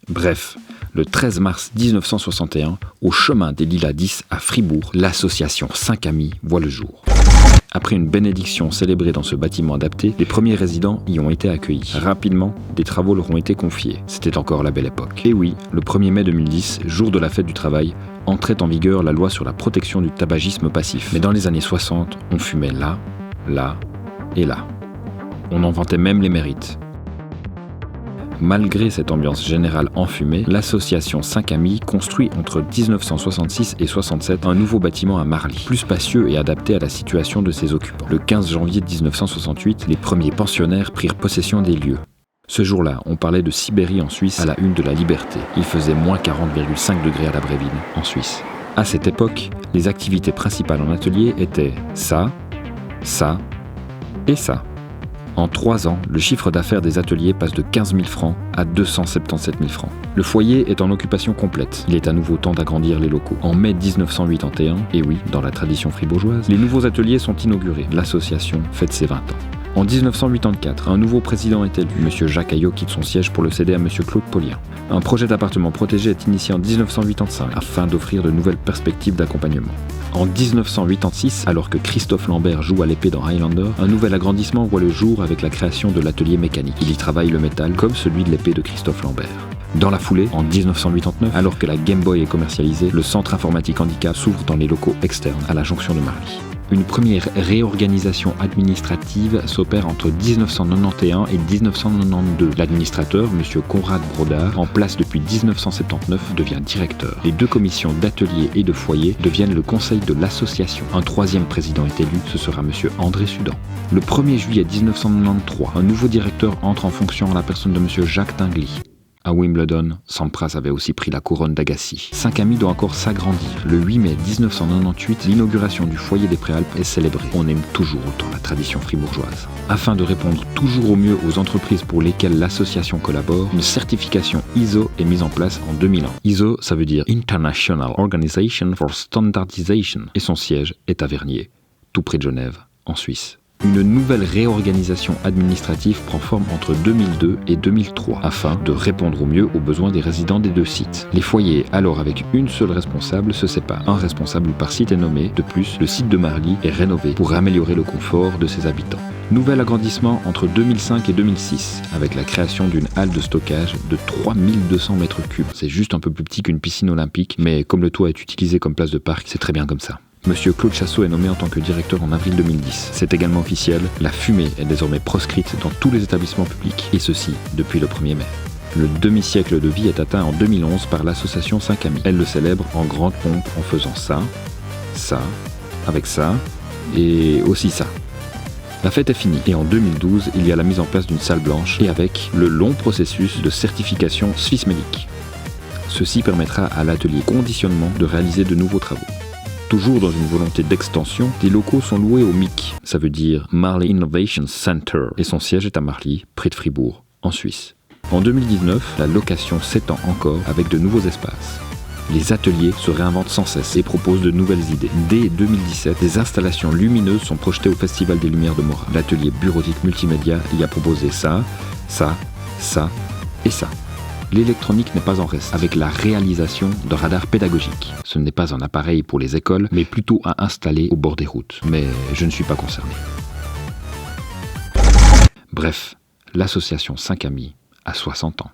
Bref, le 13 mars 1961, au chemin des Lilas 10 à Fribourg, l'association 5 Amis voit le jour. Après une bénédiction célébrée dans ce bâtiment adapté, les premiers résidents y ont été accueillis. Rapidement, des travaux leur ont été confiés. C'était encore la belle époque. Et oui, le 1er mai 2010, jour de la fête du travail, entrait en vigueur la loi sur la protection du tabagisme passif. Mais dans les années 60, on fumait là, là et là. On en vantait même les mérites. Malgré cette ambiance générale enfumée, l'association 5 Amis construit entre 1966 et 67 un nouveau bâtiment à Marly, plus spacieux et adapté à la situation de ses occupants. Le 15 janvier 1968, les premiers pensionnaires prirent possession des lieux. Ce jour-là, on parlait de Sibérie en Suisse à la une de la Liberté. Il faisait moins 40,5 degrés à la Bréville, en Suisse. À cette époque, les activités principales en atelier étaient ça et ça. En 3 ans, le chiffre d'affaires des ateliers passe de 15 000 francs à 277 000 francs. Le foyer est en occupation complète. Il est à nouveau temps d'agrandir les locaux. En mai 1981, et oui, dans la tradition fribourgeoise, les nouveaux ateliers sont inaugurés. L'association fête ses 20 ans. En 1984, un nouveau président est élu. M. Jacques Ayot quitte son siège pour le céder à M. Claude Paulien. Un projet d'appartement protégé est initié en 1985 afin d'offrir de nouvelles perspectives d'accompagnement. En 1986, alors que Christophe Lambert joue à l'épée dans Highlander, un nouvel agrandissement voit le jour avec la création de l'atelier mécanique. Il y travaille le métal comme celui de l'épée de Christophe Lambert. Dans la foulée, en 1989, alors que la Game Boy est commercialisée, le centre informatique handicap s'ouvre dans les locaux externes à la jonction de Marly. Une première réorganisation administrative s'opère entre 1991 et 1992. L'administrateur, M. Conrad Brodard, en place depuis 1979, devient directeur. Les 2 commissions d'atelier et de foyer deviennent le conseil de l'association. Un 3e président est élu, ce sera M. André Sudan. Le 1er juillet 1993, un nouveau directeur entre en fonction en la personne de M. Jacques Tinguely. À Wimbledon, Sampras avait aussi pris la couronne d'Agassi. 5 Amis doit encore s'agrandir. Le 8 mai 1998, l'inauguration du foyer des Préalpes est célébrée. On aime toujours autant la tradition fribourgeoise. Afin de répondre toujours au mieux aux entreprises pour lesquelles l'association collabore, une certification ISO est mise en place en 2001. ISO, ça veut dire International Organization for Standardization, et son siège est à Vernier, tout près de Genève, en Suisse. Une nouvelle réorganisation administrative prend forme entre 2002 et 2003 afin de répondre au mieux aux besoins des résidents des 2 sites. Les foyers, alors avec une seule responsable, se séparent. Un responsable par site est nommé. De plus, le site de Marly est rénové pour améliorer le confort de ses habitants. Nouvel agrandissement entre 2005 et 2006 avec la création d'une halle de stockage de 3200 mètres cubes. C'est juste un peu plus petit qu'une piscine olympique, mais comme le toit est utilisé comme place de parc, c'est très bien comme ça. Monsieur Claude Chassot est nommé en tant que directeur en avril 2010. C'est également officiel, la fumée est désormais proscrite dans tous les établissements publics, et ceci depuis le 1er mai. Le demi-siècle de vie est atteint en 2011 par l'association 5 Amis. Elle le célèbre en grande pompe en faisant ça, avec ça, et aussi ça. La fête est finie, et en 2012, il y a la mise en place d'une salle blanche, et avec le long processus de certification Swissmedic. Ceci permettra à l'atelier conditionnement de réaliser de nouveaux travaux. Toujours dans une volonté d'extension, des locaux sont loués au MIC, ça veut dire Marly Innovation Center, et son siège est à Marly, près de Fribourg, en Suisse. En 2019, la location s'étend encore avec de nouveaux espaces. Les ateliers se réinventent sans cesse et proposent de nouvelles idées. Dès 2017, des installations lumineuses sont projetées au Festival des Lumières de Morat. L'atelier bureautique multimédia y a proposé ça et ça. L'électronique n'est pas en reste, avec la réalisation de radars pédagogiques. Ce n'est pas un appareil pour les écoles, mais plutôt à installer au bord des routes. Mais je ne suis pas concerné. Bref, l'association 5 Amis a 60 ans.